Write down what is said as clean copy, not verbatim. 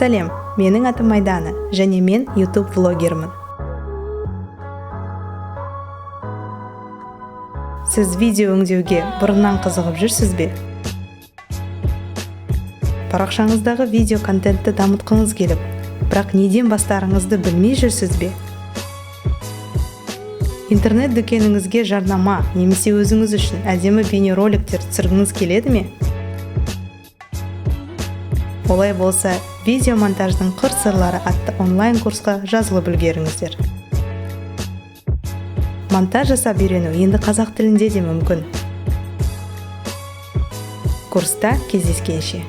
Сәлем, менің атым Майдана, және мен YouTube влогермін. Сіз видео өңдеуге бұрыннан қызығып жүрсіз бе? Парақшаңыздағы видео контентті дамытқыңыз келіп, бірақ неден бастарыңызды білмей жүрсіз бе? Интернет дүкеніңізге жарнама немесе өзіңіз үшін әдемі бейнероликтер түсіргіңіз келеді ме? Олай болса, видеомонтаждың қыр-сырлары атты онлайн курсқа жазылып үлгеріңіздер. Монтаж жасап үйрену енді қазақ тілінде де мүмкін. Курста кездескенше.